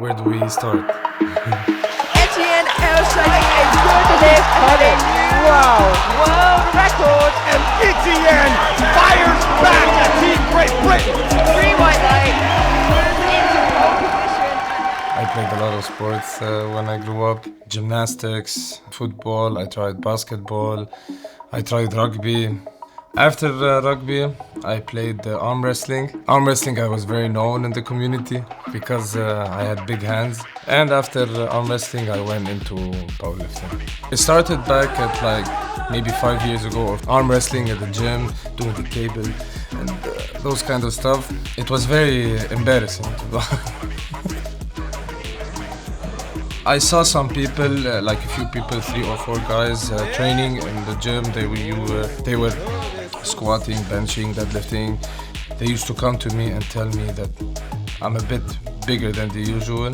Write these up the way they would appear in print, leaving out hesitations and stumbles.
Where do we start? Etienne El Chaer, a deadlift at a new world record. And Etienne fires back at Team Great Britain. 3 white lights, moves into pole position. I played a lot of sports when I grew up. Gymnastics, football, I tried basketball, I tried rugby. After rugby, I played arm wrestling. Arm wrestling, I was very known in the community because I had big hands. And after arm wrestling, I went into powerlifting. It started back at like maybe 5 years ago of arm wrestling at the gym, doing the cable and those kind of stuff. It was very embarrassing. I saw some people, like a few people, 3 or 4 guys training in the gym. They were squatting, benching, deadlifting. They used to come to me and tell me that I'm a bit bigger than the usual, a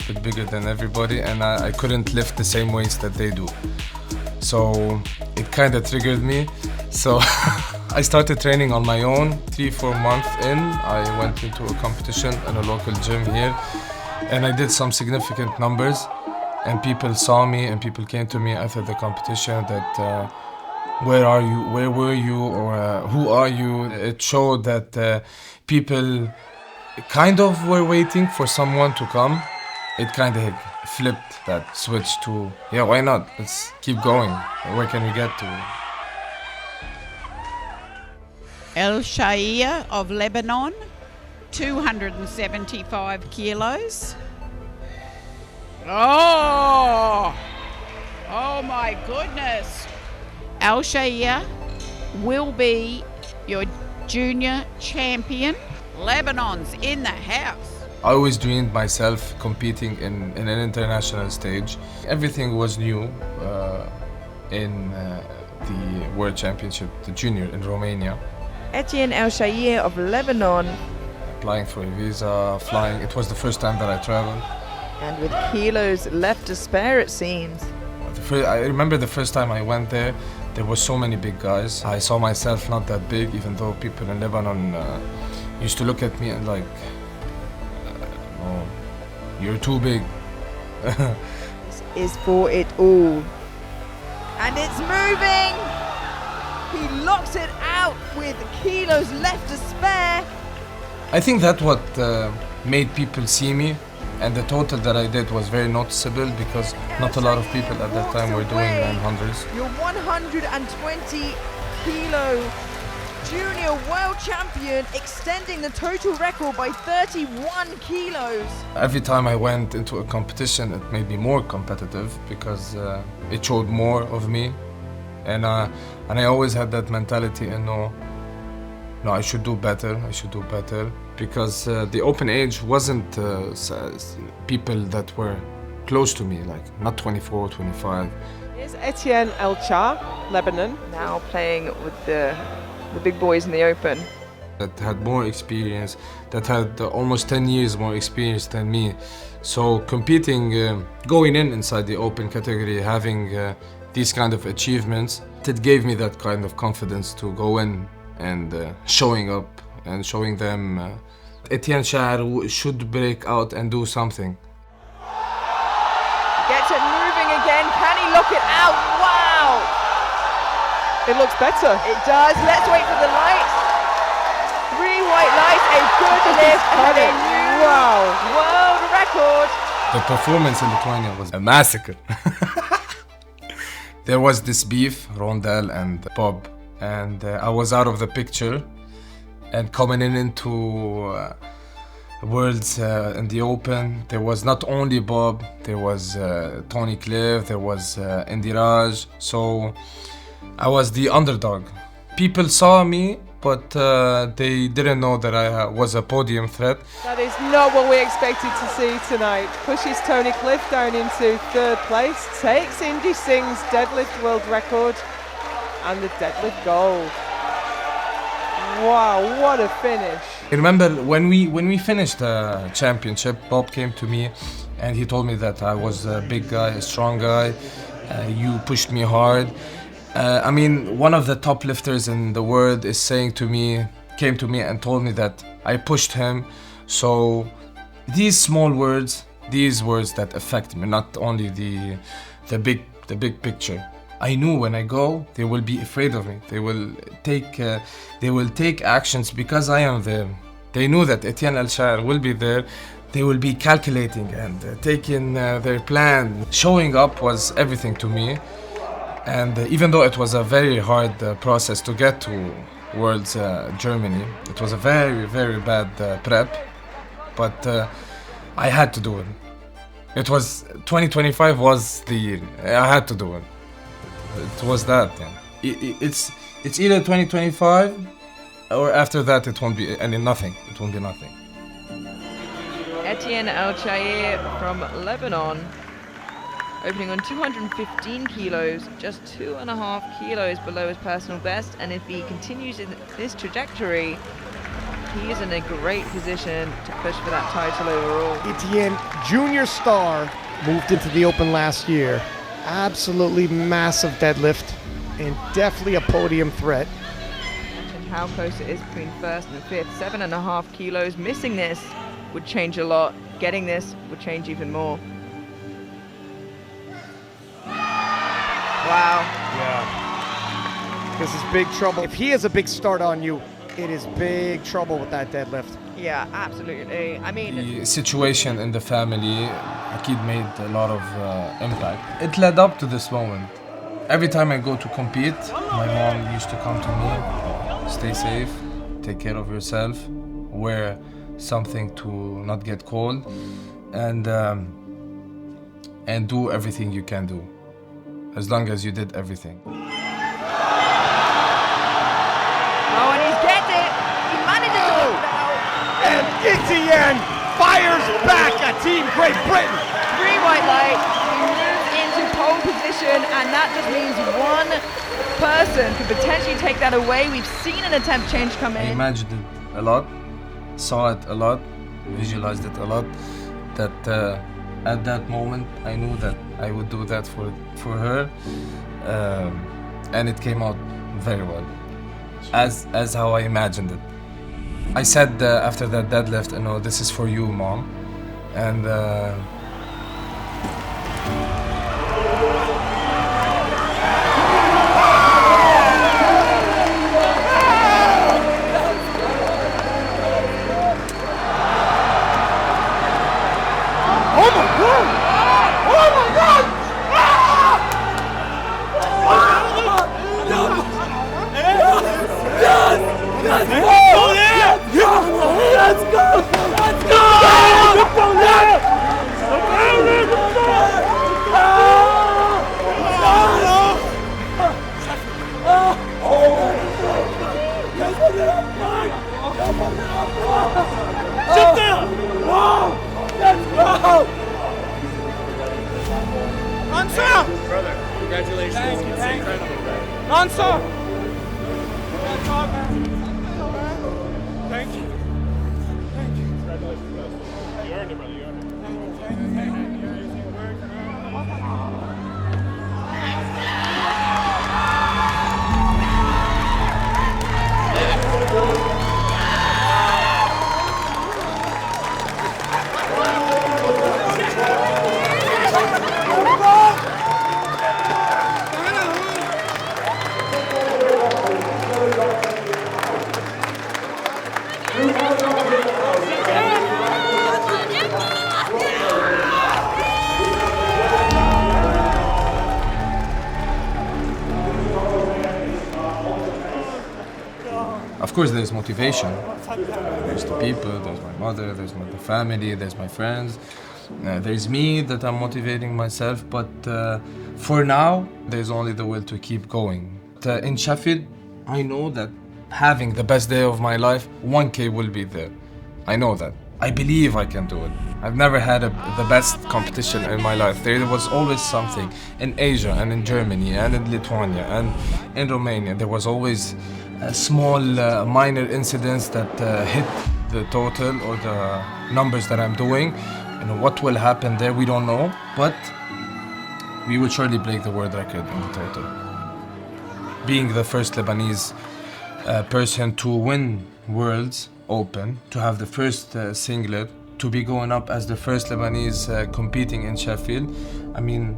bit bigger than everybody, and I couldn't lift the same weights that they do. So it kind of triggered me. So I started training on my own. 3-4 months in, I went into a competition in a local gym here, and I did some significant numbers. And people saw me, and people came to me after the competition that where are you, where were you, or who are you? It showed that people kind of were waiting for someone to come. It kind of flipped that switch to, yeah, why not? Let's keep going. Where can we get to? El Chaer of Lebanon, 275 kilos. Oh my goodness. El Chaer will be your junior champion. Lebanon's in the house. I always dreamed myself competing in an international stage. Everything was new in the World Championship, the junior in Romania. Etienne El Chaer of Lebanon. Applying for a visa, flying. It was the first time that I traveled. And with kilos left to spare, it seems. I remember the first time I went there, there were so many big guys. I saw myself not that big, even though people in Lebanon used to look at me and like, oh, you're too big. This is for it all. And it's moving! He locks it out with kilos left to spare. I think that's what made people see me. And the total that I did was very noticeable because not a lot of people at that time were doing 900s. Your 120 kilo junior world champion, extending the total record by 31 kilos. Every time I went into a competition, it made me more competitive because it showed more of me. And I always had that mentality and no, I should do better, because the open age wasn't people that were close to me, like not 24, 25. Here's Etienne El Chaer, Lebanon. Now playing with the big boys in the open. That had more experience, that had almost 10 years more experience than me. So competing, going inside the open category, having these kind of achievements, it gave me that kind of confidence to go in and showing up and showing them Etienne Chaer should break out and do something. Gets it moving again. Can he lock it out? Wow! It looks better. It does. Let's wait for the lights. 3 white lights, a good lift, and a new world record. The performance in Lithuania was a massacre. There was this beef, Rondell and Bob, and I was out of the picture. And coming into Worlds in the Open, there was not only Bob, there was Tony Cliff, there was Indiraj. So I was the underdog. People saw me, but they didn't know that I was a podium threat. That is not what we expected to see tonight. Pushes Tony Cliff down into 3rd place, takes Indy Singh's deadlift world record and the deadlift gold. Wow, what a finish. I remember when we finished the championship, Bob came to me and he told me that I was a big guy, a strong guy. You pushed me hard. I mean, one of the top lifters in the world came to me and told me that I pushed him. So these small words these words that affect me, not only the big picture. I knew when I go, they will be afraid of me. They will take actions because I am there. They knew that Etienne El Chaer will be there. They will be calculating and taking their plan. Showing up was everything to me. And even though it was a very hard process to get to Worlds Germany, it was a very, very bad prep, but I had to do it. It was 2025 was the year. I had to do it. It was that. Yeah. It's either 2025 or after that it won't be nothing. It won't be nothing. Etienne El Chaer from Lebanon, opening on 215 kilos, just 2.5 kilos below his personal best. And if he continues in this trajectory, he is in a great position to push for that title overall. Etienne, junior star, moved into the Open last year. Absolutely massive deadlift and definitely a podium threat. And how close it is between first and fifth. 7.5 kilos. Missing this would change a lot. Getting this would change even more. Wow. Yeah. This is big trouble. If he has a big start on you, it is big trouble with that deadlift. Yeah, absolutely. I mean, the situation in the family, Akid made a lot of impact. It led up to this moment. Every time I go to compete, my mom used to come to me, stay safe, take care of yourself, wear something to not get cold, and do everything you can do, as long as you did everything. oh, and he's get it. He manages to pull it out. And Etienne fires back at Team Great Britain. 3 white light. He moves into pole position, and that just means one person could potentially take that away. We've seen an attempt change come I in. imagined it a lot, saw it a lot, visualized it a lot, that at that moment I knew that I would do that for her, and it came out very well, as how I imagined it. I said after that deadlift, this is for you, Mom, and Brother, congratulations. It's incredible. Answer! Thank you. Thank you. Congratulations, brother. You earned it, brother. You earned it. of course there's motivation. There's the people, there's my mother, there's the family, there's my friends. There's me that I'm motivating myself, but for now, there's only the will to keep going. In Sheffield, I know that having the best day of my life, 1K will be there. I know that. I believe I can do it. I've never had the best competition in my life. There was always something in Asia and in Germany and in Lithuania and in Romania. There was always small minor incidents that hit the total or the numbers that I'm doing. What will happen there, we don't know, but we will surely break the world record in the total. Being the first Lebanese person to win Worlds Open, to have the first singlet to be going up as the first Lebanese competing in Sheffield, I mean,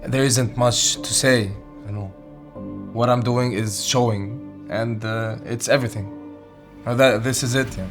there isn't much to say, you know. What I'm doing is showing, and it's everything. This is it, yeah.